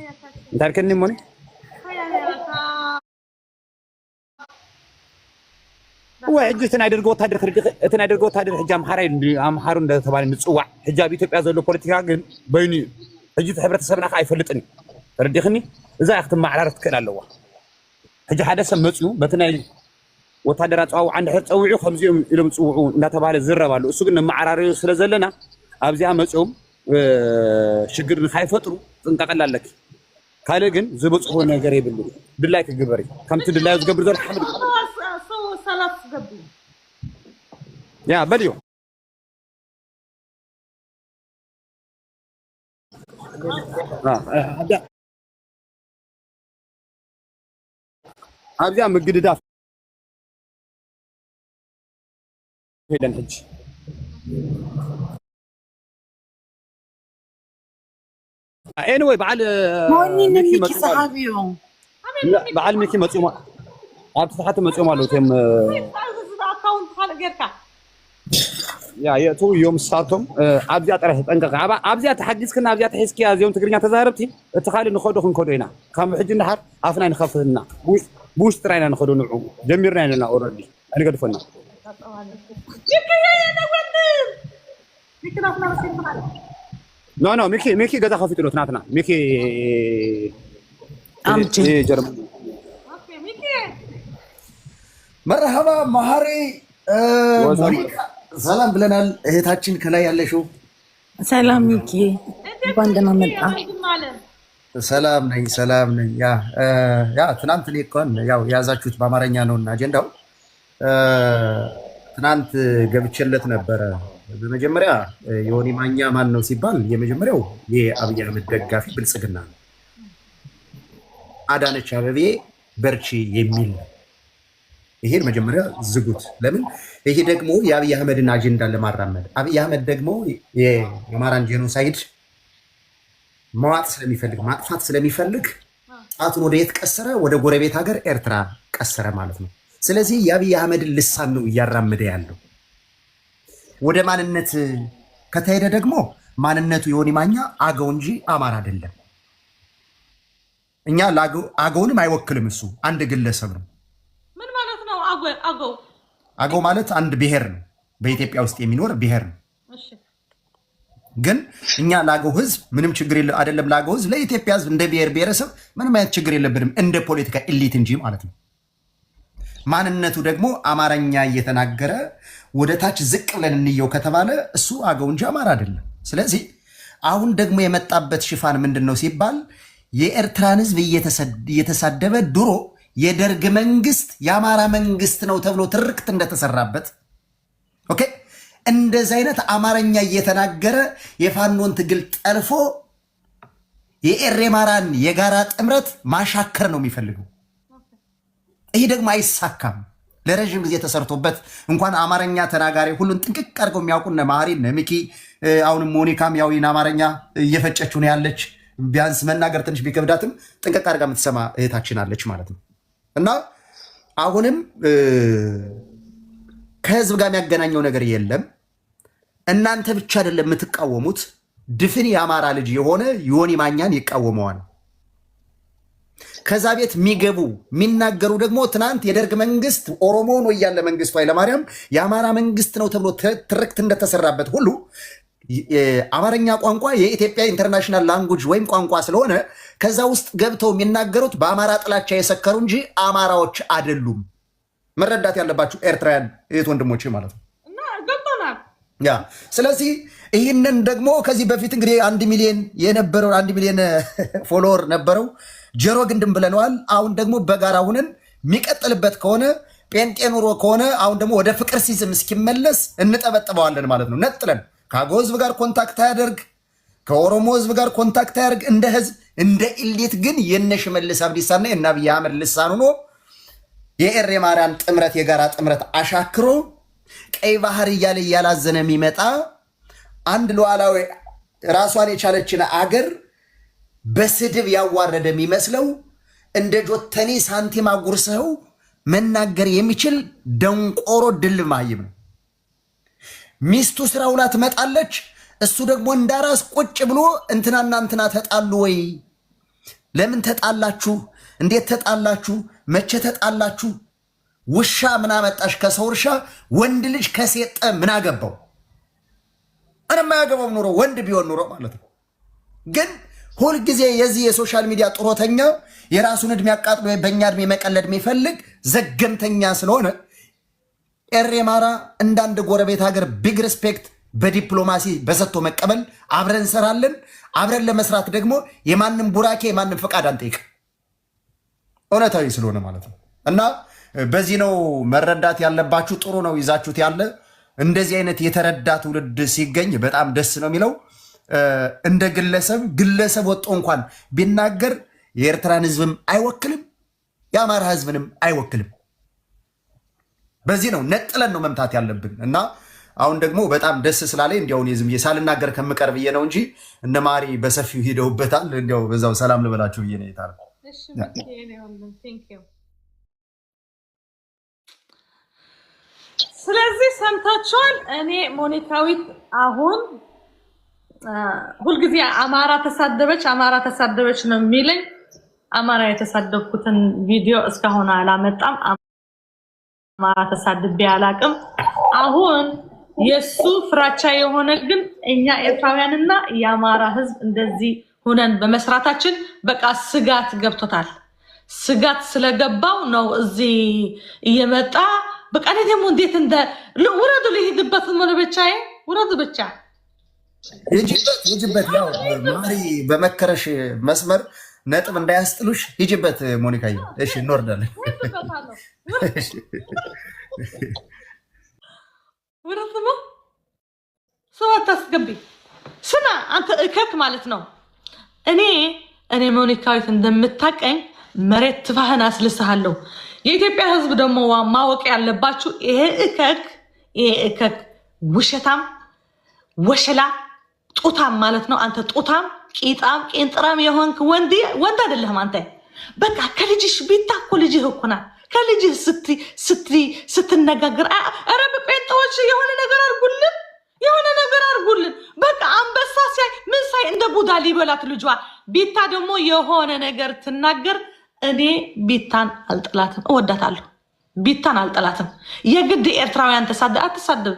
انت موني هو اجتنا يدرغو وتادر حجام حراي امحارو እንደ ተባለ ንጽዋዕ حجاب ኢትዮጵያ ዘሎ ፖለቲካ ግን በይኑ حجት ሕብረተሰብና አይፈልጥኒ ረዲኽኒ እዛ ያክት ማዕራረት ከል ኣለዋ حج ሓደ ሰብ መጽኡ በትናይ ወታደራ ጻው አንድ ህርጸውዑ ከምዚኦም ኢሎም ጽውዑ እንዳተባለ ዝረባሉ እሱ ግን ማዕራሪው ስለዘለና ኣብዚያ መጽኦም ሽግር ንኻይፈጥሩ ጥንቃቀል ኣለክ ካለ ግን ዝበጽሖ ነገር ይብሉ ድላይ ክግበሪ ከምቲ ድላይ ዝገብር ዘሎ ሓመድ ሰላፍ ገብ ያ በልዮ ኣብዚያ ምግድዳ ሄደን ሕጅ anyway بعل ميكي صحابيهم بعل ميكي مصوم عبد صحات مصوم አለው ተም አካውንት ካለ ገርካ ያ የቱ يوم ساعتهم ابزያ طرح ጠንቀቅ ابزያ ተሐግስክና ابزያ ተሐስኪ ያዚዮም ትግርኛ ተዛረብቲ እትኻሊ ንኸዶ ክንከዶ ኢና ከም ሕጅ እንድሓር ኣፍና ንኸፍትና ቡሽ ትራይና ንኸዶ ንዑ ጀሚርና ኢና ኦሬዲ አንገድፈና No, Mickey gada khafitlo tnatna. Mickey amchi German. Okay, Mickey. مرحبا مهاري ሰላም ብለናል እህታችን ከላይ ያለሽው ሰላም ሚኪ እንኳን ደህና መጣ ሰላም ነኝ ያ ትናንት ሊቆን ያው ያዛችሁት በአማርኛ ነውና አጀንዳው ትናንት ገብቼለት ነበረ በመጀመሪያ ዮኒ ማኛ ማን ነው ሲባል የመጀመሪያው የአብይ አህመድ ደጋፊ ብልጽግና ነው አዳነች አበቤ በርቺ የሚል ይሄን መጀመሪያ ዝጉት ለምን ይሄ ደግሞ የአብይ አህመድን አጀንዳ ለማራመድ አብይ አህመድ ደግሞ የአማራን ጄኖሳይድ ማጥፋት ስለሚፈልግ ጣቱን ወደ የት ቀሰረ ወደ ጎረቤት ሀገር ኤርትራ ቀሰረ ማለት ነው ስለዚህ የአብይ አህመድን ልሳን ነው እያራመደ ያለው ወደ ማንነት ከተሄደ ደግሞ ማንነቱ ዮኒ ማኛ አገው እንጂ አማራ አይደለም እኛ አገውንም አይወክልም እሱ አንድ ግለሰብ ነው ምን ማለት ነው አገው ማለት አንድ ብሔር ነው በኢትዮጵያ ውስጥ የሚኖር ብሔር ነው እሺ ግን እኛ ላገው ህዝብ ምንም ችግር አይደለም ላገው ህዝብ ለኢትዮጵያ ህዝብ እንደ ብሔር ብሔረሰብ ምንም አይነት ችግር የለብንም እንደ ፖለቲካ ኢሊት እንጂ ማለት ነው ማንነቱ ደግሞ አማርኛ እየተናገረ ወደ ታች ዝቅ ብለን እንየው ከተባለ እሱ አገው እንጂ አማራ አይደለም ስለዚህ አሁን ደግሞ የመጣበት ሽፋን ምንድነው ሲባል የኤርትራን ህዝብ እየተሳደበ ድሮ የደርግ መንግስት የአማራ መንግስት ነው ተብሎ ትርክት እንደተሰራበት ኦኬ እንደዚህ አይነት አማርኛ እየተናገረ የፋኖን ትግል ጠልፎ የኤሬማራን የጋራ ጥምረት ማሻከር ነው የሚፈልገው ይሄ ደግሞ አይሳካም ለረጅም ጊዜ ተሰርቶበት እንኳን አማርኛ ተናጋሪ ሁሉን ጥንቅቅ አድርገው የሚያውቁና ማሪ ነሚኪ አሁን ሞኒካም ያው አማርኛ እየፈጨችው ነው ያለች ቢያንስ መናገር ትንሽ ቢከብዳትም ጥንቅቅ አድርጋ የምትሰማ እህታችን አለች ማለት ነው እና አሁንም ከህዝብ ጋር የሚያገናኘው ነገር የለም እናንተ ብቻ አይደለም የምትቃወሙት ድፍን የአማራ ልጅ የሆነ ዮኒ ማኛን ይቃወመዋል ከዛ ቤት የሚገቡ የሚናገሩ ደግሞ ትናንት የደርግ መንግስት ኦሮሞ ነው ያለ መንግስቱ ኃይለማርያም የአማራ መንግስት ነው ተብሎ ትርክት እንደተሰራበት ሁሉ አማርኛ ቋንቋ የኢትዮጵያ ኢንተርናሽናል ላንጉዌጅ ወይም ቋንቋ ስለሆነ ከዛ ውስጥ ገብተው የሚናገሩት በአማራ ጥላቻ የሰከሩ እንጂ አማራዎች አይደሉም መረዳት ያለባችሁ ኤርትራውያን እህት ወንድሞቼ ማለት ነው እና ገብቶናል ያ ስለዚህ ይህንን ደግሞ ከዚህ በፊት እንግዲህ 1 ሚሊዮን የነበረው 1 ሚሊዮን ፎሎወር ነበረው ጀሮ ግንድም ብለነዋል አሁን ደግሞ በጋራ ሆነን የሚቀጥልበት ከሆነ ጴንጤ ኑሮ ከሆነ አሁን ደግሞ ወደ ፍቅር ሲዝም እስኪመለስ እንጠበጥበዋለን ማለት ነው ነጥለን ከአገው ህዝብ ጋር ኮንታክት ያደርግ ከኦሮሞ ህዝብ ጋር ኮንታክት ያደርግ እንደ ህዝብ እንደ ኢሊት ግን የነሽመልስ አብዲሳና የአብይ አህመድ ልሳን ሆኖ የኤሬማራን ጥምረት የጋራ ጥምረት አሻክሮ ቀይ ባህር እያላዘነ የሚመጣ አንድ ሉዓላዊ ራሷን የቻለችን አገር በስድብ ያዋረደ የሚመስለው እንደ ጆተኒ ሳንቲም አጉርሰው መናገር የሚችል ደንቆሮ ድል ማይም ነው ሚስቱ ስራ ውላ ትመጣለች እሱ ደግሞ እንዳራስ ቁጭ ብሎ እንትናና እንትና ተጣሉ ወይ ለምን ተጣላችሁ? እንዴት ተጣላችሁ? መቼ ተጣላችሁ? ውሻ ምን አመጣሽ ከሰው እርሻ? ወንድ ልጅ ከሴጠ ምን አገባው? እኔ ማያገባው ኑሮ ወንድ ቢሆን ኑሮ ማለት ነው። ግን ሁል ጊዜ የዚህ የሶሻል ሚዲያ ጥሮተኛ የራሱን እድሜ አቃጥሎ በእኛ እድሜ መቀለድ የሚፈልግ ዘገምተኛ ስለሆነ ኤሬማራ እንዳንድ ጎረቤት ሀገር ቢግ ሪስፔክት በዲፕሎማሲ በሰጥቶ መቀበል አብረን እንሰራለን። አብረን ለመስራት ደግሞ የማንም ቡራኬ የማንም ፈቃድ አንጠይቅ፣ እውነታዊ ስለሆነ ማለት ነው። እና በዚህ ነው መረዳት ያለባችሁ። ጥሩ ነው ይዛችሁት ያለ እንደዚህ አይነት የተረዳ ትውልድ ሲገኝ በጣም ደስ ነው የሚለው። እንደ ግለሰብ ወጥቶ እንኳን ቢናገር የኤርትራን ህዝብም አይወክልም፣ የአማራ ህዝብንም አይወክልም። በዚህ ነው ነጥለን ነው መምታት ያለብን። እና አሁን ደግሞ በጣም ደስ ስላለኝ እንዲያውን የዝም ሳልናገር ከምቀር ብዬ ነው እንጂ እነ ማሪ በሰፊው ሂደውበታል። እንዲያው በዛው ሰላም ልበላችሁ ብዬ ነው ይታል። ስለዚህ ሰምታችኋል። እኔ ሞኒካዊት አሁን ሁልጊዜ አማራ ተሳደበች ነው የሚለኝ። አማራ የተሳደብኩትን ቪዲዮ እስካሁን አላመጣም። አማራ ተሳድቤ አላቅም። አሁን የሱ ፍራቻ የሆነ ግን እኛ ኤርትራውያንና የአማራ ህዝብ እንደዚህ ሆነን በመስራታችን በቃ ስጋት ገብቶታል። ስጋት ስለገባው ነው እዚህ እየመጣ በቃ ደግሞ እንዴት እንደ ውረዱ ልሂድበት ብቻዬ ውረዱ ብቻ ይጅበት ያው ማሪ በመከረሽ መስመር ነጥብ እንዳያስጥሉሽ ይጅበት ሞኒካዬ። እሺ እንወርዳለን። ውረዱ ሰው አታስገቢ። ስማ አንተ እከክ ማለት ነው። እኔ ሞኒካዊት እንደምታቀኝ መሬት ትፋህን አስልስሃለሁ። የኢትዮጵያ ህዝብ ደግሞ ማወቅ ያለባችሁ ይሄ እከክ ውሸታም ወሸላ ጡታም ማለት ነው። አንተ ጡታም ቂጣም ቄንጥራም የሆንክ ወንድ አይደለህም አንተ። በቃ ከልጅሽ ቢታኮ ልጅህ እኮ ናት። ከልጅህ ስትነጋገር ኧረ በጴንጤዎች የሆነ ነገር አድርጉልን። በቃ አንበሳ ሲያይ ምን ሳይ እንደ ቡዳ ሊበላት ልጇ። ቢታ ደግሞ የሆነ ነገር ትናገር። እኔ ቢታን አልጠላትም፣ እወዳታለሁ። ቢታን አልጠላትም። የግድ ኤርትራውያን አትሳደብ።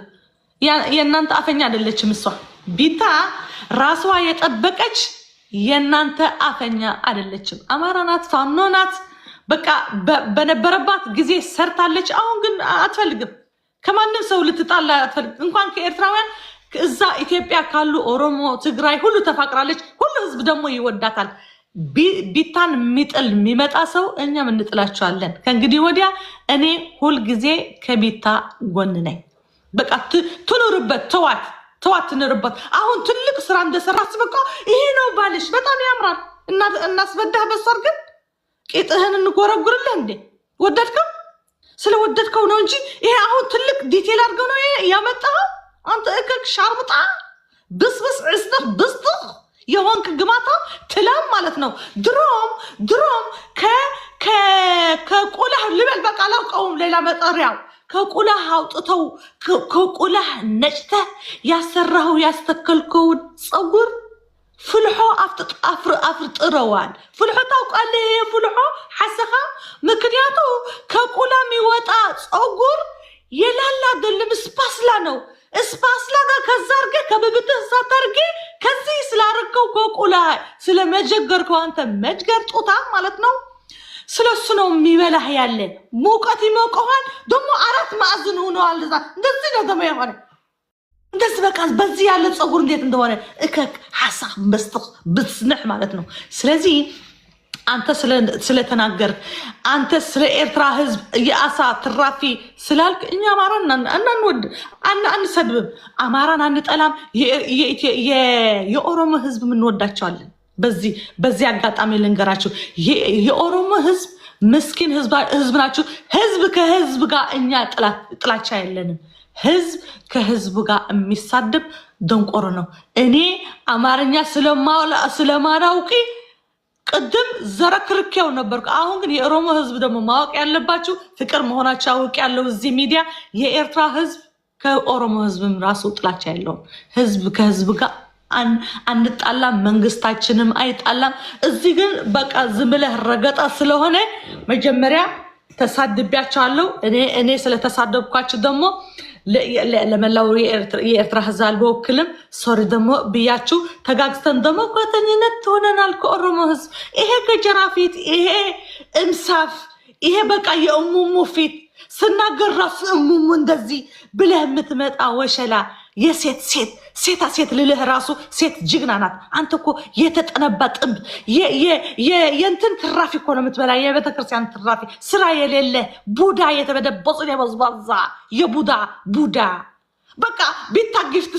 የእናንተ አፈኛ አይደለችም እሷ። ቢታ ራሷ የጠበቀች የእናንተ አፈኛ አይደለችም። አማራ ናት፣ ፋኖ ናት። በቃ በነበረባት ጊዜ ሰርታለች። አሁን ግን አትፈልግም። ከማንም ሰው ልትጣላ አትፈልግም። እንኳን ከኤርትራውያን እዛ ኢትዮጵያ ካሉ ኦሮሞ፣ ትግራይ ሁሉ ተፋቅራለች። ሁሉ ህዝብ ደግሞ ይወዳታል። ቢታን የሚጥል የሚመጣ ሰው እኛም እንጥላቸዋለን። ከእንግዲህ ወዲያ እኔ ሁልጊዜ ከቢታ ጎን ነኝ። በቃ ትኑርበት፣ ተዋት ትኑርበት። አሁን ትልቅ ስራ እንደሰራች በቃ ይሄ ነው ባልሽ በጣም ያምራል። እናስበዳህ በሷር ግን ቂጥህን እንጎረጉርልህ እንዴ? ወደድከው? ስለወደድከው ነው እንጂ ይሄ አሁን ትልቅ ዲቴል አድርገው ነው ያመጣኸው። አንተ እከክ ሻርሙጣ ብስብስ ዕስነፍ ብስጥህ የሆንክ ግማታ ትላም ማለት ነው። ድሮም ከቁላህ ልበል በቃ አላውቀውም ሌላ መጠሪያው። ከቁላህ አውጥተው ከቁላህ ነጭተህ ያሰራኸው ያስተከልከውን ፀጉር ፍልሖ አፍርጥረዋል። ፍልሖ ታውቃለህ? ፍልሖ ሓሰኻ ምክንያቱ ከቁላ የሚወጣ ፀጉር የላላ አይደለም፣ ስፓስላ ነው። ስፓስላ ጋር ከዛ አድርጌ ከብብትህ ሳታርጌ ከዚህ ስላረከው ከቁላ ስለመጀገርከው አንተ መጅገር ጡታ ማለት ነው። ስለሱ ነው የሚበላህ ያለ ሙቀት ይሞቀዋል። ደግሞ 4 ማዕዘን ሆነዋል። እንደዚህ ነው ደግሞ የሆነ እንደዚህ በቃ በዚህ ያለ ፀጉር እንዴት እንደሆነ እከክ ሐሳብ መስጠት ብትስንሕ ማለት ነው። ስለዚህ አንተ ስለተናገር አንተ ስለ ኤርትራ ህዝብ የአሳ ትራፊ ስላልክ እኛ አማራን አንወድ አንሰድብም፣ አማራን አንጠላም። የኦሮሞ ህዝብ እንወዳቸዋለን። በዚህ አጋጣሚ ልንገራችሁ፣ የኦሮሞ ህዝብ ምስኪን ህዝብ ናችሁ። ህዝብ ከህዝብ ጋር እኛ ጥላቻ የለንም። ህዝብ ከህዝብ ጋር የሚሳደብ ደንቆሮ ነው። እኔ አማርኛ ስለማላውቂ ቅድም ዘረክርኬው ነበርኩ። አሁን ግን የኦሮሞ ህዝብ ደግሞ ማወቅ ያለባችሁ ፍቅር መሆናችሁ አውቅ ያለው እዚህ ሚዲያ የኤርትራ ህዝብ ከኦሮሞ ህዝብም ራሱ ጥላቻ የለውም። ህዝብ ከህዝብ ጋር አንጣላም፣ መንግስታችንም አይጣላም። እዚህ ግን በቃ ዝም ብለህ ረገጣ ስለሆነ መጀመሪያ ተሳድቢያቸዋለሁ። እኔ ስለተሳደብኳችሁ ደግሞ ለመላው የኤርትራ ህዝብ አልበወክልም። ሶሪ ደግሞ ብያችሁ ተጋግዝተን ደግሞ ጓደኝነት ትሆነናል ከኦሮሞ ህዝብ። ይሄ ገጀራ ፊት፣ ይሄ እምሳፍ፣ ይሄ በቃ የእሙሙ ፊት ስናገር ራሱ እሙሙ እንደዚህ ብለህ የምትመጣ ወሸላ ሴታ ሴት ልልህ ራሱ ሴት ጅግና ናት። አንተ እኮ የተጠነባ ጥብ የእንትን ትራፊ እኮ ነው የምትበላ፣ የቤተክርስቲያን ትራፊ፣ ስራ የሌለ ቡዳ፣ የተበደበጹ የበዝባዛ የቡዳ በቃ ቤታ ጊፍት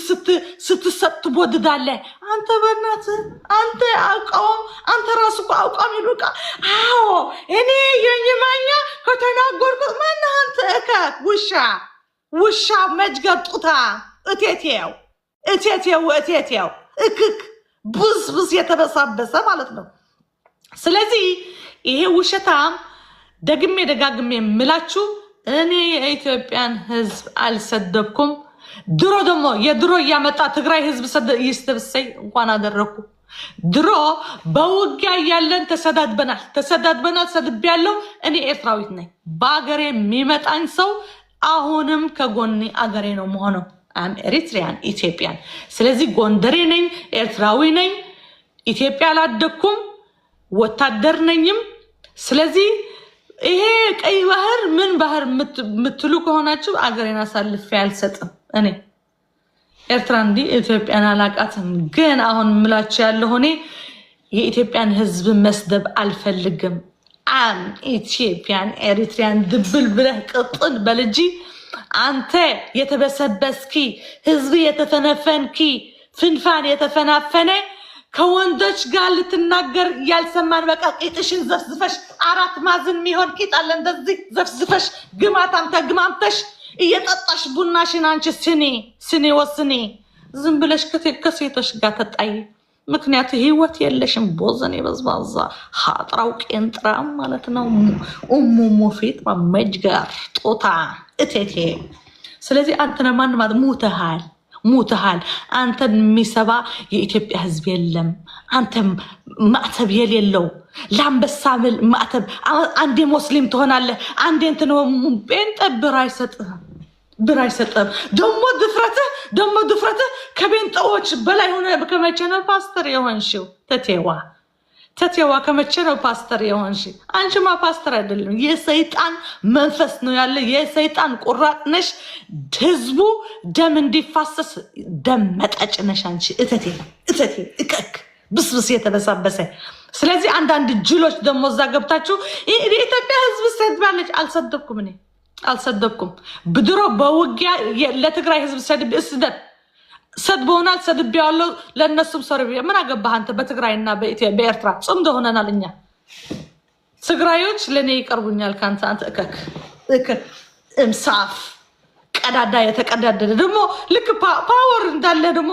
ስትሰጥ ትቦድዳለህ። አንተ በእናትህ አንተ አውቃውም፣ አንተ ራሱ እኮ አውቃም ይሉቃ። አዎ እኔ የኝማኛ ከተናገርኩት ማነህ አንተ እከክ ውሻ መጅገር ጡታ እቴቴው እክክ ብስ የተበሳበሰ ማለት ነው። ስለዚህ ይሄ ውሸታም ደግሜ ደጋግሜ የምላችሁ እኔ የኢትዮጵያን ህዝብ አልሰደብኩም። ድሮ ደግሞ የድሮ እያመጣ ትግራይ ህዝብ ይስተብሰይ እንኳን አደረኩ። ድሮ በውጊያ ያለን ተሰዳድበናል። ሰድብ ያለው እኔ ኤርትራዊት ነኝ። በአገሬ የሚመጣኝ ሰው አሁንም ከጎኔ አገሬ ነው መሆነው። አም ኤሪትሪያን ኢትዮጵያን። ስለዚህ ጎንደሬ ነኝ፣ ኤርትራዊ ነኝ፣ ኢትዮጵያ አላደኩም፣ ወታደር ነኝም። ስለዚህ ይሄ ቀይ ባህር ምን ባህር የምትሉ ከሆናችሁ አገሬን አሳልፌ አልሰጥም። እኔ ኤርትራ እንዲ ኢትዮጵያን አላቃትም። ግን አሁን ምላችሁ ያለው እኔ የኢትዮጵያን ህዝብ መስደብ አልፈልግም። አም ኢትዮጵያን ኤሪትሪያን ድብል ብለህ ቅጥል በልጂ አንተ የተበሰበስኪ ህዝብ የተፈነፈንኪ ፍንፋን የተፈናፈነ ከወንዶች ጋር ልትናገር ያልሰማን በቃ ቂጥሽን ዘፍዝፈሽ አራት ማዕዘን የሚሆን ቂጥ አለ እንደዚህ ዘፍዝፈሽ ግማታም ተግማምተሽ እየጠጣሽ ቡናሽን አንቺ ስኒ ወስኒ ዝም ብለሽ ከሴቶች ጋር ተጣይ። ምክንያቱ ህይወት የለሽም። ቦዘን የበዝባዛ ሀጥራው ቄንጥራም ማለት ነው። እሙሙ ፊት መጅገር ጦታ እቴቴ። ስለዚህ አንተ ነማን ማለት ሙተሃል። አንተን የሚሰባ የኢትዮጵያ ህዝብ የለም። አንተ ማዕተብ የሌለው ለአንበሳ ማዕተብ አንዴ ሙስሊም ትሆናለህ፣ አንዴ እንትን ጴንጠ ብር አይሰጥም። ደግሞ ድፍረትህ ከቤንጠዎች በላይ ሆነ። ከመቼ ነው ፓስተር የሆንሽው? ተቴዋ ከመቼ ነው ፓስተር የሆንሽ? አንቺማ ፓስተር አይደለም፣ የሰይጣን መንፈስ ነው ያለ። የሰይጣን ቁራጥ ነሽ። ህዝቡ ደም እንዲፋሰስ ደም መጣጭ ነሽ አንቺ። እተቴ እከክ ብስብስ የተበሳበሰ። ስለዚህ አንዳንድ ጅሎች ደግሞ እዛ ገብታችሁ የኢትዮጵያ ህዝብ ሰድባለች። አልሰደብኩም። ብድሮ በውጊያ ለትግራይ ህዝብ ሰድበውናል። ሰድብ ያለው ለእነሱም ሰር ምን አገባህ አንተ? በትግራይና በኤርትራ ጽምዶ ሆነናል እኛ። ትግራዮች ለእኔ ይቀርቡኛል ከአንተ። አንተ እከክ እምሳፍ ቀዳዳ የተቀዳደደ ደግሞ ልክ ፓወር እንዳለ ደግሞ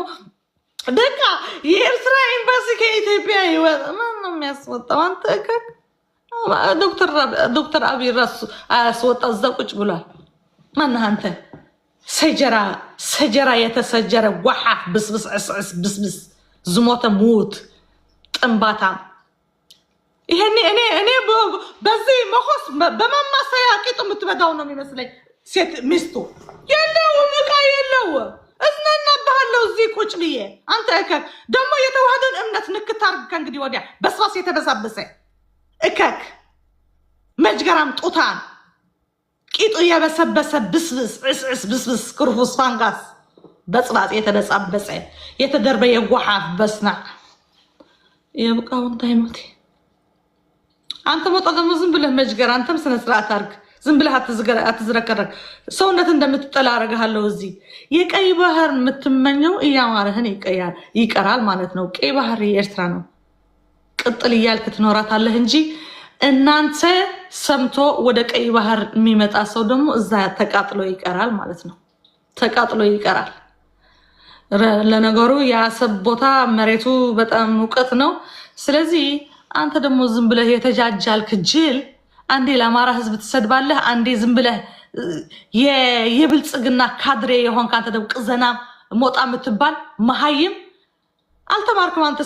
በቃ የኤርትራ ኤምባሲ ከኢትዮጵያ ይወጣ። ማን ነው የሚያስወጣው? አንተ እከክ ዶክተር አብይ ራሱ አያስወጣ፣ እዛ ቁጭ ብሏል። ማነህ አንተ? ሰጀራ የተሰጀረ ዋሓፍ ብስብስ ዝሞተ ሙት ጥንባታ። ይሄኔ እኔ በዚህ መኮስ በማማሰያ ቂጡ የምትበዳው ነው የሚመስለኝ። ሴት ሚስቱ የለው እቃ የለው እዝናናብሃለሁ እዚህ ቁጭ ብዬ። አንተ እከክ ደግሞ የተዋህደን እምነት ንክት አድርግ ከእንግዲህ ወዲያ። በስባስ የተበሳበሰ እከክ መጅገራም ጡታን ቂጡ የበሰበሰ ብስብስ ክርፉስ ፋንጋስ በጽባጽ የተበሳበሰ የተደርበ የጓሓፍ በስና የብቃው እንታይ ሞቴ። አንተ ሞጣ ደግሞ ዝም ብለህ መጅገር። አንተም ስነ ስርዓት አድርግ። ዝም ብለህ አትዝረከረክ። ሰውነት እንደምትጠላ አረግሃለሁ። እዚህ የቀይ ባህር የምትመኘው እያማረህን ይቀራል ማለት ነው። ቀይ ባህር የኤርትራ ነው። ቅጥል እያልክ ትኖራታለህ እንጂ እናንተ ሰምቶ ወደ ቀይ ባህር የሚመጣ ሰው ደግሞ እዛ ተቃጥሎ ይቀራል ማለት ነው። ተቃጥሎ ይቀራል። ለነገሩ የአሰብ ቦታ መሬቱ በጣም ሙቀት ነው። ስለዚህ አንተ ደግሞ ዝም ብለህ የተጃጃልክ ጅል አንዴ ለአማራ ህዝብ ትሰድባለህ፣ አንዴ ዝም ብለህ የብልጽግና ካድሬ የሆንክ አንተ ደግሞ ቅዘና ሞጣ የምትባል መሀይም አልተማርክም አንተ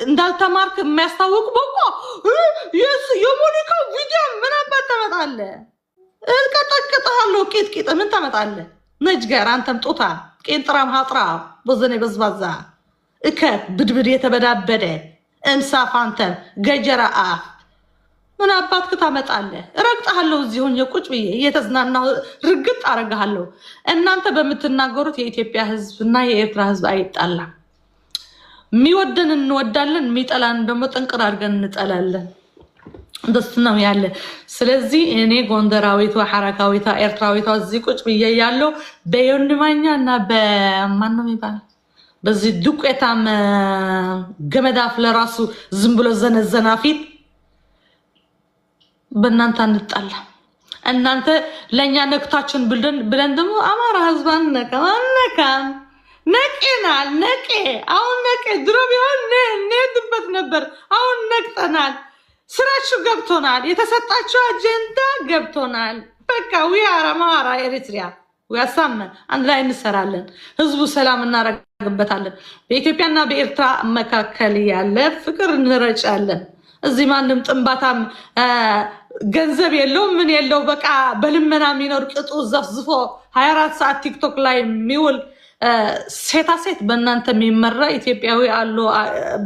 እንዳልተማርክ የሚያስታውቅ በቃ የሞኒካ ቪዲዮ ምን አባት ታመጣለህ? እልቀጠቅጥሃለሁ ቂጥቂጥ ምን ታመጣለህ? ነጅገር አንተም ጦታ ቄንጥራም ሀጥራ በዘኔ በዝባዛ እከት ብድብድ የተበዳበደ እንሳፍ አንተም ገጀራ አፍ ምን አባትክ ታመጣለህ? እረግጥሃለሁ እዚህ ሆኜ ቁጭ ብዬ እየተዝናናሁ ርግጥ አረግሃለሁ። እናንተ በምትናገሩት የኢትዮጵያ ህዝብና የኤርትራ ህዝብ አይጣላም። የሚወደን እንወዳለን፣ የሚጠላን ደግሞ ጠንቅር አድርገን እንጠላለን። ደስ ነው ያለ። ስለዚህ እኔ ጎንደራዊቷ ሐረካዊቷ ኤርትራዊቷ እዚህ ቁጭ ብዬ ያለው በዮንማኛ እና በማን ነው የሚባለው በዚህ ዱቄታም ገመዳፍ ለራሱ ዝም ብሎ ዘነዘና ፊት በእናንተ አንጣላ። እናንተ ለእኛ ነክታችን ብለን ደግሞ አማራ ህዝብ አንነካም። ነቄናል ነቄ አሁን ነቄ ድሮ ቢሆን እንሄድበት ነበር። አሁን ነቅጠናል። ስራችሁ ገብቶናል። የተሰጣችሁ አጀንዳ ገብቶናል። በቃ ዊያራ አማራ ኤሪትሪያ ያሳመን አንድ ላይ እንሰራለን። ህዝቡ ሰላም እናረጋግበታለን። በኢትዮጵያና በኤርትራ መካከል ያለ ፍቅር እንረጫለን። እዚህ ማንም ጥንባታም ገንዘብ የለው ምን የለው በቃ በልመና የሚኖር ቅጡ ዘፍዝፎ 24 ሰዓት ቲክቶክ ላይ የሚውል ሴታ ሴት በእናንተ የሚመራ ኢትዮጵያዊ አለ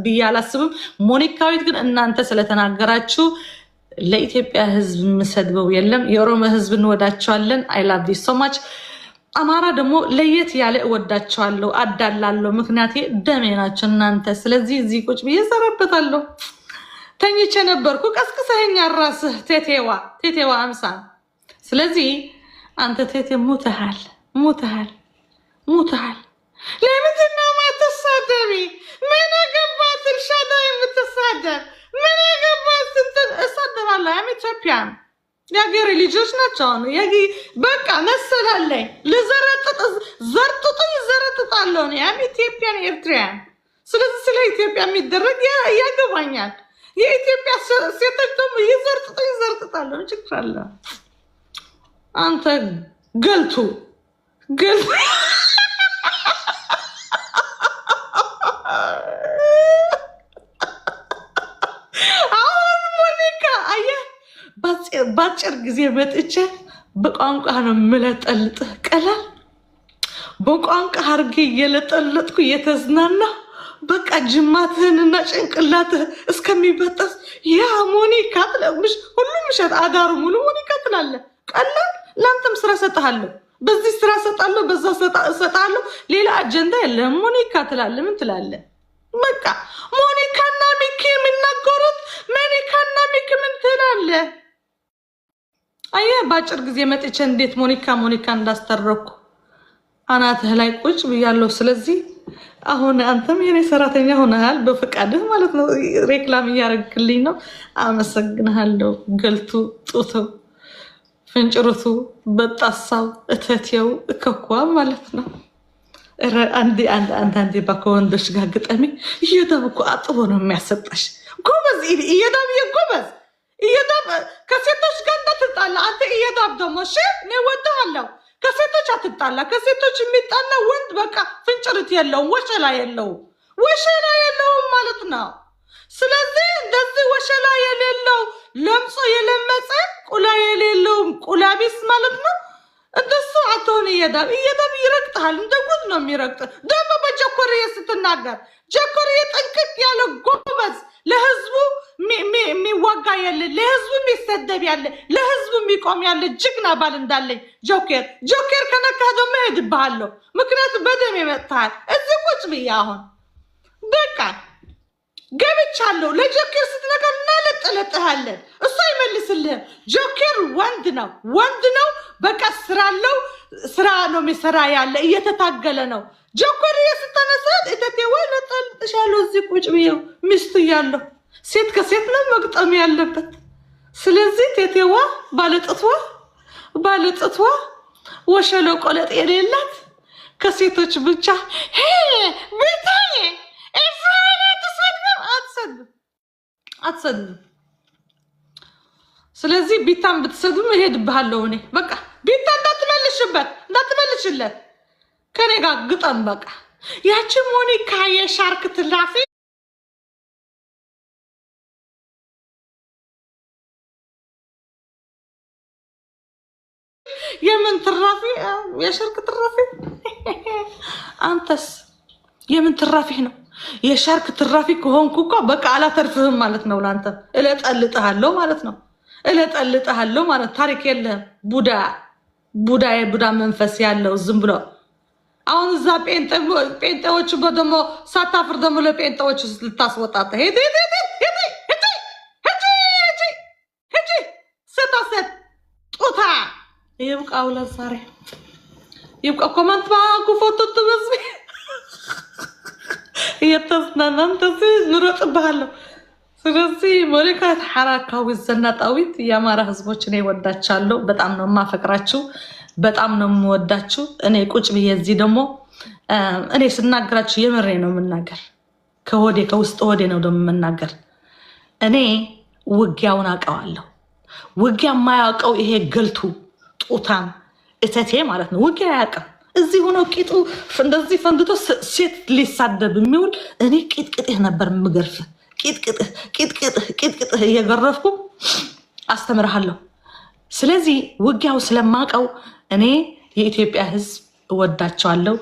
ብዬ አላስብም። ሞኒካዊት ግን እናንተ ስለተናገራችሁ ለኢትዮጵያ ህዝብ የምሰድበው የለም። የኦሮሞ ህዝብ እንወዳቸዋለን። አይ ላቭ ዩ ሶ ማች። አማራ ደግሞ ለየት ያለ እወዳቸዋለሁ፣ አዳላለሁ። ምክንያቴ ደሜ ናቸው እናንተ። ስለዚህ እዚህ ቁጭ ብዬ እሰራበታለሁ። ተኝቼ ነበርኩ ቀስቅሰኸኛ ራስህ ቴቴዋ አምሳ። ስለዚህ አንተ ቴቴ ሙተሃል። ለምንድን ነው የማትሳደቢ? ምን አገባት እርሻዳ የምትሳደብ? ምን አገባት ስትል እሳደባለሁ። ያም ኢትዮጵያን የሀገሬ ልጆች ናቸው። በቃ መሰላለኝ ዘርጥጡኝ ዘረጥጣለሁ። ያም ኢትዮጵያን ኤርትራያን። ስለዚህ ስለ ኢትዮጵያ የሚደረግ ያገባኛል። የኢትዮጵያ ሴቶች ደግሞ ይዘርጥጣለሁ። ችግር አለ? አንተ ገልቱ አሁን ሞኒካ አየህ፣ ባጭር ጊዜ መጥቼ በቋንቋ ነው የምለጠልጥህ። ቀላል በቋንቋ አድርጌ እየለጠለጥኩ እየተዝናና በቃ ጅማትህንና ጭንቅላትህ እስከሚበጠስ ያ ሞኒካ ትለምሽ። ሁሉም ምሸት አዳሩ ሙሉ ሞኒካ ትላለህ። ቀላል ለአንተም ስራ ሰጥሃለሁ። በዚህ ስራ ሰጣለሁ፣ በዛ ሰጣለሁ። ሌላ አጀንዳ የለም። ሞኒካ ትላለህ። ምን ትላለህ? በቃ ሞኒካና ሚኪ የሚናገሩት ሞኒካና ሚኪ ምን ትላለህ? አየህ፣ በአጭር ጊዜ መጥቼ እንዴት ሞኒካ እንዳስተረኩ አናትህ ላይ ቁጭ ብያለሁ። ስለዚህ አሁን አንተም የኔ ሰራተኛ ሆነሃል በፈቃድህ ማለት ነው። ሬክላም እያደረግክልኝ ነው። አመሰግንሃለሁ። ገልቱ ጡተው ፍንጭሩቱ በጣሳው እተቴው እከኳ ማለት ነው። አንዳንዴ ከወንዶች ጋር ግጠሚ። እየዳብ እኮ አጥቦ ነው የሚያሰጣሽ። ጎበዝ እየዳብ ጎበዝ እየዳብ ከሴቶች ጋር እንዳትጣላ አንተ። እየዳብ ደግሞ እሺ እኔ ወድሃለሁ። ከሴቶች አትጣላ። ከሴቶች የሚጣላ ወንድ በቃ ፍንጭርት የለውም፣ ወሸላ የለውም ማለት ነው። ስለዚህ እንደዚህ ወሸላ የሌለው ለምጾ የለመጸ ቁላ የሌለው ቁላቢስ ማለት ነው። እንደሱ አትሆን። እየዳብ ይረግጥሃል። እንደ ጉድ ነው የሚረግጥ። ደግሞ በጀኮርዬ ስትናገር ጀኮርዬ ጠንቅቅ ያለ ጎበዝ፣ ለህዝቡ የሚዋጋ ያለ፣ ለህዝቡ የሚሰደብ ያለ፣ ለህዝቡ የሚቆም ያለ ጀግና ባል እንዳለኝ ጆኬር ከነካ ደግሞ እሄድብሃለሁ። ምክንያቱም በደም የመጥተሃል። እዚህ ቁጭ ብዬ አሁን በቃ ገብቻለሁ። ለጆኬር ስትነገር እናለጠለጥሃለን። እሱ አይመልስልህም። ጆኬር ወንድ ነው። በቃ ስራለው ስራ ነው የሚሰራ ያለ እየተታገለ ነው። ጆኬር ስተነሳት እተቴዋ ለጠልጥሻለሁ። እዚህ ቁጭ ብዬው ሚስቱ እያለሁ ሴት ከሴት ነው መግጠም ያለበት። ስለዚህ ቴቴዋ ባለጥቷ ወሸሎ ቆለጥ የሌላት ከሴቶች ብቻ ቤታዬ አትሰድም። ስለዚህ ቢታን ብትሰድም እሄድብሃለሁ እኔ። በቃ ቢታ እንዳትመልሽለት ከኔ ጋር ግጠም። በቃ ያቺ ሞኒካ የሻርክ ትራፊ የምን ትራፊ የሻርክ ትራፊ አንተስ የምን ትራፊ ነው? የሻርክ ትራፊ ከሆንኩ እኮ በቃ አላተርፍህም ማለት ነው። ላንተ እለጠልጥሃለሁ ማለት ነው። እለጠልጥሃለሁ ማለት ታሪክ የለህም። ቡዳ መንፈስ ያለው ዝም ብሎ አሁን እዛ ጴንጤዎች ደግሞ ሳታፍር ደግሞ ለጴንጤዎች ልታስወጣት ሄጂ ሴት ጡታ ይብቃ ውለት ዛሬ ይብቃ። ኮመንት ባኩ ፎቶ ትበዝቢ እየተዝናናን ተዚህ ንሮጥብሃለሁ። ስለዚህ ሞኒካ ተሐራካዊ ዘናጣዊት የአማራ ህዝቦች እኔ ወዳቻለሁ። በጣም ነው የማፈቅራችሁ፣ በጣም ነው የምወዳችሁ። እኔ ቁጭ ብዬ እዚህ ደግሞ እኔ ስናገራችሁ የምሬ ነው የምናገር፣ ከሆዴ ከውስጥ ሆዴ ነው ደግሞ የምናገር። እኔ ውጊያውን አውቀዋለሁ። ውጊያ የማያውቀው ይሄ ገልቱ ጡታም እተቴ ማለት ነው። ውጊያ አያውቅም። እዚህ ሆኖ ቂጡ እንደዚህ ፈንድቶ ሴት ሊሳደብ የሚውል እኔ ቂጥቅጥህ ነበር የምገርፍ። ቂጥቅጥህ እየገረፍኩ አስተምርሃለሁ። ስለዚህ ውጊያው ስለማውቀው እኔ የኢትዮጵያ ህዝብ እወዳቸዋለሁ፣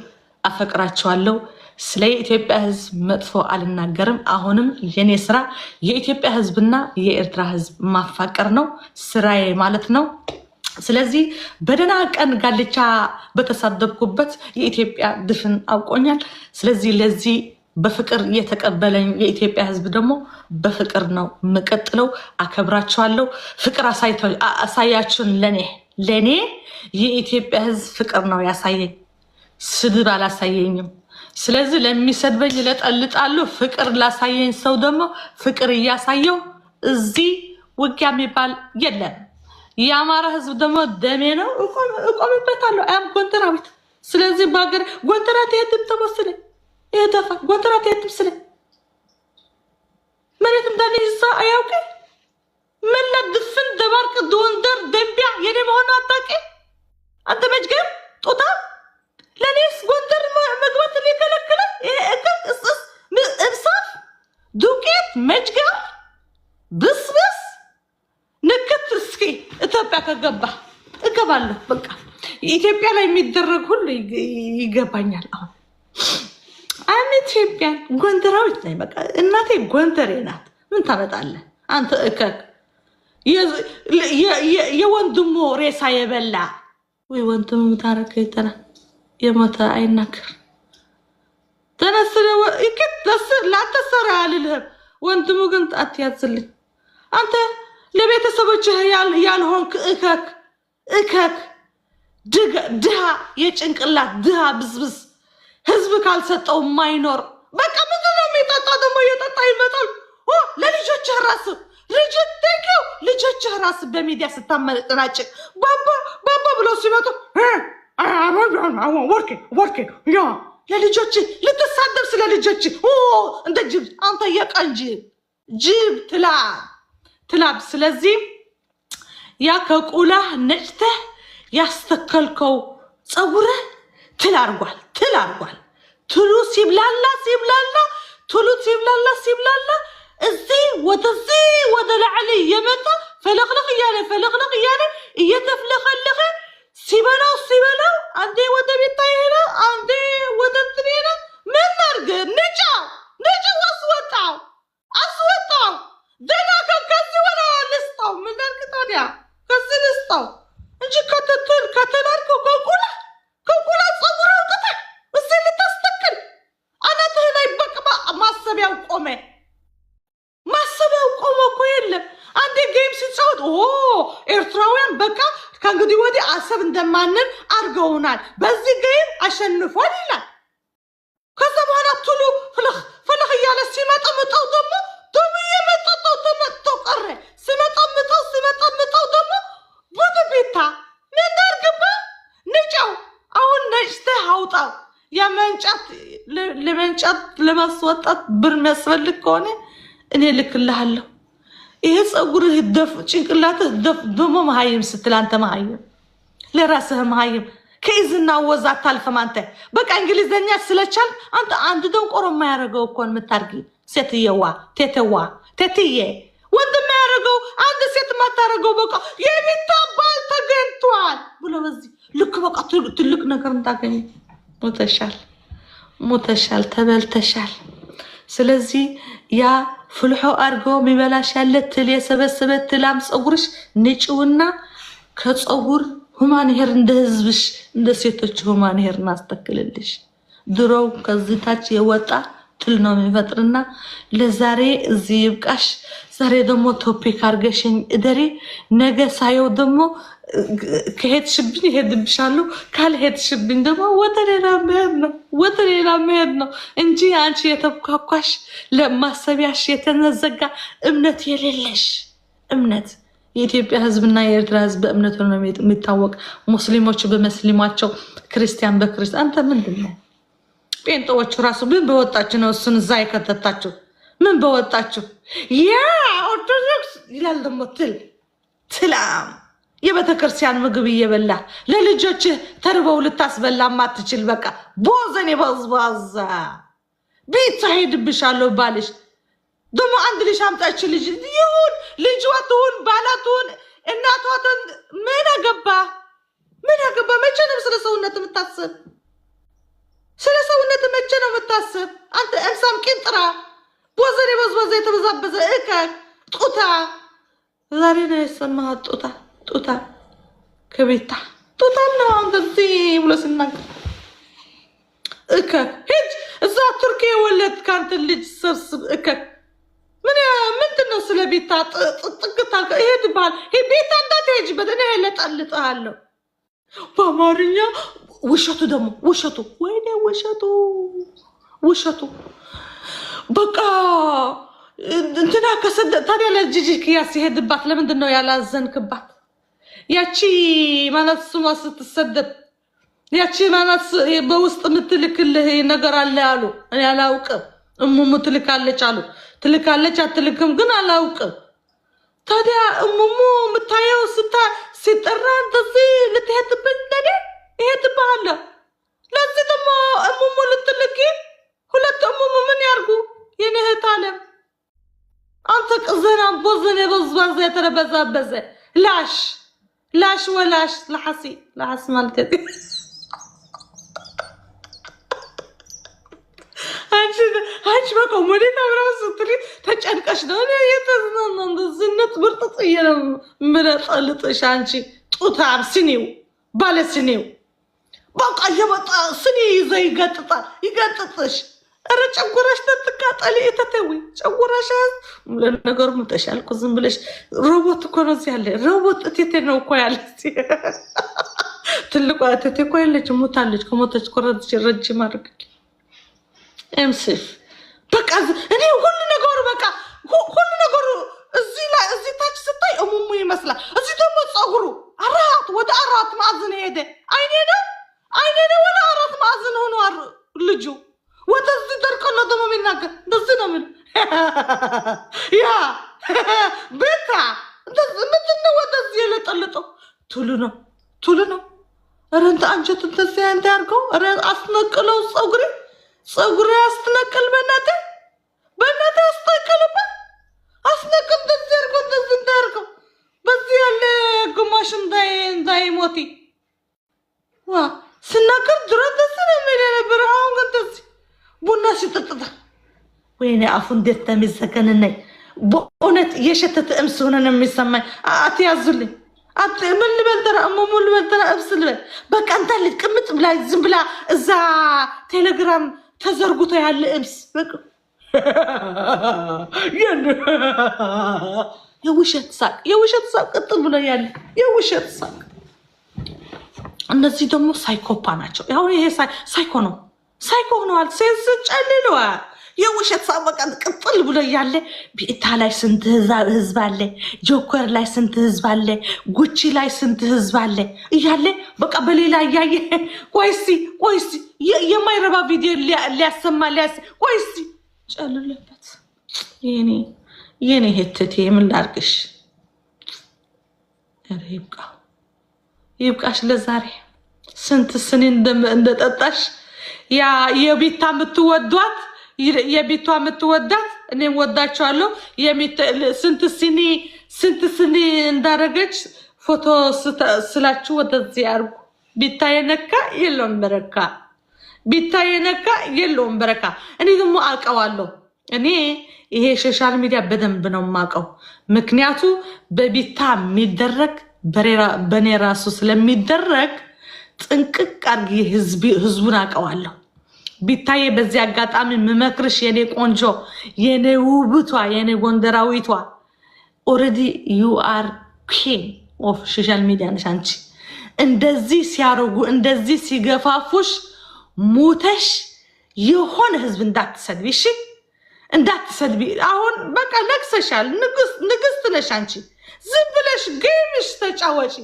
አፈቅራቸዋለሁ። ስለ የኢትዮጵያ ህዝብ መጥፎ አልናገርም። አሁንም የኔ ስራ የኢትዮጵያ ህዝብና የኤርትራ ህዝብ ማፋቀር ነው ስራዬ ማለት ነው። ስለዚህ በደህና ቀን ጋልቻ በተሳደብኩበት የኢትዮጵያ ድፍን አውቆኛል። ስለዚህ ለዚህ በፍቅር የተቀበለኝ የኢትዮጵያ ህዝብ ደግሞ በፍቅር ነው የምቀጥለው። አከብራቸዋለሁ። ፍቅር አሳያችሁን። ለኔ የኢትዮጵያ ህዝብ ፍቅር ነው ያሳየኝ፣ ስድብ አላሳየኝም። ስለዚህ ለሚሰድበኝ ለጠልጣለሁ። ፍቅር ላሳየኝ ሰው ደግሞ ፍቅር እያሳየው እዚህ ውጊያ የሚባል የለም። የአማራ ህዝብ ደግሞ ደሜ ነው፣ እቆምበታለሁ። አያም ጎንደራዊት። ስለዚህ በሀገር ጎንደራት የትም ተመስለኝ ይሄዳፋ ጎንደራት የትም ስለ መሬት እንዳለ ይዛ አያውቅ መላ ድፍን ደባርቅ ጎንደር ደንቢያ የኔ መሆኑ አታውቂ አንተ መጅገር ጦታ ለኔስ ጎንደር መግባት ሊከለክለ እብሳፍ ዱቄት መጅገር ብስብስ ንክት እስኪ ኢትዮጵያ ከገባ እገባለሁ። በቃ ኢትዮጵያ ላይ የሚደረግ ሁሉ ይገባኛል። አሁን ኢትዮጵያን ጎንደራዊት ነኝ። በቃ እናቴ ጎንደሬ ናት። ምን ታመጣለህ አንተ እከክ የወንድሙ ሬሳ የበላ ወይ ወንድሙ ታረከ ይተና የሞተ አይናገር ተነስለ ይከት ላተሰራ አልልህም። ወንድሙ ግን አትያዝልኝ አንተ ለቤተሰቦችህ ያልሆንክ እከክ ድሃ የጭንቅላት ድሃ ብዝብዝ ህዝብ ካልሰጠው ማይኖር በቃ ምንድነው የሚጠጣው? ደግሞ እየጠጣ ይመጣል። ለልጆችህ ራስ ልጆችህ ራስ በሚዲያ ስታመናጭቅ ባባ ብለው ሲመጡ ወርኬ ያ ለልጆችህ ልትሳደብ ስለ ልጆችህ እንደ ጅብ አንተ የቀን ጅብ ትላብ። ስለዚህ ያ ከቁላህ ነጭተህ ያስተከልከው ፀጉርህ ትል አርጓል። ትሉ ሲብላላ እዚህ ወደ ላዕሊ የመጣ ፈለቅለቅ እያለ እየተፍለቀለቀ ሲበላው አንዴ ወደ ቤታ ይሄዳ አንዴ ወደ እንትን ይሄዳ። ምን አርገ ንጫው አስወጣው ደና ከዚህ ወላ ልስጣው። ምን አርገ ታዲያ ከዚህ ልስጣው እንጂ ከተናርከው ከቁላ ፀጉር አውጥተ እዚህ ልታስተክል አናትህ ላይ በቅባ ማሰቢያው ቆመ እኮ የለም። አንዴ ጌም ሲጫወት ኤርትራውያን በቃ ከእንግዲህ ወዲህ አሰብ እንደማንን አድርገውናል፣ በዚህ ጌም አሸንፏል ይላል። ከዛ በኋላ ትሉ ፍልህ እያለ ሲመጣ ምጠው ደግሞ የመጠጠው ተመጠው ቀረ። ሲመጣ ምጠው ደግሞ ወደ ቤታ ምን አርግባ ንጫው። አሁን ነጭተህ አውጣው። ለመንጫት ለማስወጣት ብር የሚያስፈልግ ከሆነ እኔ ልክልሃለሁ። ይሄ ፀጉርህ ደፍ ጭንቅላትህ ደፍ ደግሞ መሀይም ስትል አንተ መሀይም ለራስህ መሀይም ከይዝና ወዛት ታልፈም አንተ በቃ እንግሊዘኛ ስለቻል አንተ አንድ ደንቆሮ የማያደርገው እኮ የምታርጊ ሴትየዋ ቴትዬ ወንድም ያደርገው አንድ ሴት ማታረገው በቃ የሚታባል ተገኝቷል ብሎ በዚህ ልክ በቃ ትልቅ ነገር እንዳገኝ ሞተሻል ተበልተሻል። ስለዚህ ያ ፍልሖ አርጎ የሚበላሽ ያለ ትል የሰበሰበ ትላም ፀጉርሽ ንጭውና ከፀጉር ሁማን ሄር እንደ ህዝብሽ እንደ ሴቶች ሁማን ሄር እናስተክልልሽ። ድሮው ከዚህ ታች የወጣ ትል ነው የሚፈጥርና ለዛሬ እዚህ ይብቃሽ። ዛሬ ደግሞ ቶፒክ አርገሽኝ እደሪ። ነገ ሳየው ደግሞ ከሄድሽብኝ ሄድብሻለሁ፣ ካልሄድሽብኝ ደግሞ ወደ ሌላ መሄድ ነው እንጂ አንቺ የተብኳኳሽ ለማሰቢያሽ የተነዘጋ እምነት የሌለሽ እምነት። የኢትዮጵያ ህዝብና የኤርትራ ህዝብ በእምነቱ ነው የሚታወቅ። ሙስሊሞች በመስሊማቸው፣ ክርስቲያን በክርስቲያን። አንተ ምንድን ነው? ጴንጤዎቹ ራሱ ምን በወጣችሁ ነው እሱን እዛ የከተታችሁ? ምን በወጣችሁ? ያ ኦርቶዶክስ ይላል ደግሞ ትላም የቤተክርስቲያን ምግብ እየበላ ለልጆች ተርበው ልታስበላ ማትችል በቃ ቦዘን የበዝባዛ ቤት ሄድብሻለሁ ባልሽ ደግሞ አንድ ልጅ አምጣች ልጅ ይሁን ልጅ ወጥሁን ባላቱን እናቷን ምን አገባ? መቼ ነው ስለ ሰውነት የምታስብ? ስለ ሰውነት መቼ ነው የምታስብ? አንተ እምሳም ቂንጥራ ቦዘን የበዝባዛ የተበዛበዘ ጡታ ዛሬ ነው የሰማሃት ጡታ ከቤታ ጡታ ነው እንደዚህ ብሎ ሲናገር ሄድ እዛ ቱርክ የወለድ ካንተ ልጅ ሰብስብ ምንድን ነው ስለ ቤታ ጥቅታ ሄድ ባል ቤታ እንዳትሄጂበት እኔ ለጠልጥሃለሁ በአማርኛ። ውሸቱ ደግሞ ወይኔ ውሸቱ በቃ እንትና ከሰደ ታዲያ ለጂጂ ክያስ ሲሄድባት ለምንድን ነው ያላዘንክባት? ያቺ ማለት ስሟ ስትሰደብ ያቺ ማለት በውስጥ ምትልክልህ ነገር አለ አሉ። እኔ አላውቅም። እሙሙ ትልካለች አሉ። ትልካለች አትልክም ግን አላውቅም። ታዲያ እሙሙ የምታየው ሲጠራ እንደዚህ ልትሄድብኝ ነዴ ይሄድብሃለሁ። ለዚህ ደግሞ እሙሙ ልትልኪ ሁለት እሙሙ ምን ያርጉ? የኔ እህት አለም አንተ ቅዘና ቦዘን የበዝባዛ የተረበዛበዘ ላሽ ወላሽ ለሐስ ማለት አንቺ በቃ ወዴት አብረው ስትሪ ተጨንቀሽ ነው የተዝናና እንደዝነት ብርጥጥ እየለም ምለጠልጥሽ አንቺ ጡታም ስኒው ባለ ስኒው በቃ የመጣ ስኒ ይዘ ይገጥጥሽ። ኧረ ጨጉራሽ ተቃጠሊ እተተዊ ጨጉራሽ ለነገሩ ምተሻልኩ ዝም ብለሽ ሮቦት እኮ ነው ያለ ሮቦት እቴቴ ነው እኮ ያለ ትልቋ እቴቴ እኮ ያለች ሞታለች። ከሞተች ኮረጅ ረጅም አድርግ ኤምሲፍ በቃ እኔ ሁሉ ነገሩ እዚህ ታች ስታይ እሙሙ ይመስላል። እዚህ ደግሞ ፀጉሩ ወደ አራት ማዕዘን ሄደ። አይኔ ነው ወደ አራት ማዕዘን ሆኖ ልጁ ወደዚህ ደርቆሎ ደግሞ የሚናገር እንደዚህ ነው ምን ያ ቤታ ምንድን ነው ወደዚህ የለጠልጠው? ቱሉ ነው። ኧረ እንተ አንጀት እንደዚህ አንተ ያርገው። ኧረ አስነቅለው ፀጉሬ አስነቅል በእናትህ አስነቅልበት አስነቅል እንደዚህ ያርገው እንደዚህ እንዳያርገው በዚህ ያለ ግማሽ እንዳይሞቲ ዋ ስናገር ድሮ እንደዚህ ነው የሚል የነበረ አሁን ግን እንደዚህ ቡና ሲጠጥታ ወይኔ አፉ እንዴት ተሚዘገንነኝ በእውነት የሸተተ እምስ ሆነን የሚሰማኝ አትያዙልኝ። ምን ልበልተራ እሙሙ ልበልተራ እብስ ልበል በቃ እንታ ልጅ ቅምጥ ብላ ዝም ብላ እዛ ቴሌግራም ተዘርጉቶ ያለ እምስ በቃ የውሸት ሳቅ ቅጥል ብሎ ያለ የውሸት ሳቅ። እነዚህ ደግሞ ሳይኮፓ ናቸው። አሁን ይሄ ሳይኮ ሆነዋል። ሴንስ ጨልለዋል። የውሸት ሳበቃ ቅጥል ብሎ ያለ ቢታ ላይ ስንት ህዝብ አለ፣ ጆከር ላይ ስንት ህዝብ አለ፣ ጉቺ ላይ ስንት ህዝብ አለ እያለ በቃ በሌላ እያየ ቆይሲ የማይረባ ቪዲዮ ሊያሰማ ቆይሲ ጨልለበት። የኔ ሄትቴ ምን ላርግሽ? ይብቃሽ ለዛሬ። ስንት ስኒ እንደጠጣሽ ያ የቤታ የምትወዳት እኔም ወዳቸዋለሁ። ስንት ስኒ እንዳረገች ፎቶ ስላችሁ ወደዚህ አርጉ። ቤታ የነካ የለውም በረካ። ቤታ የነካ የለውም በረካ። እኔ ደግሞ አውቀዋለሁ። እኔ ይሄ ሶሻል ሚዲያ በደንብ ነው የማውቀው። ምክንያቱ በቤታ የሚደረግ በኔ ራሱ ስለሚደረግ ጥንቅቅ አርግ ህዝቡን አውቀዋለሁ። ቤታዬ በዚህ አጋጣሚ ምመክርሽ የኔ ቆንጆ፣ የኔ ውብቷ፣ የኔ ጎንደራዊቷ ኦልሬዲ ዩ አር ኪንግ ኦፍ ሶሻል ሚዲያ ነሽ አንቺ። እንደዚህ ሲያረጉ እንደዚህ ሲገፋፉሽ ሙተሽ የሆነ ህዝብ እንዳትሰድቢ፣ እሺ እንዳትሰድቢ። አሁን በቃ ነግሰሻል፣ ንግስት ነሽ አንቺ። ዝም ብለሽ ጌምሽ ተጫወጪ።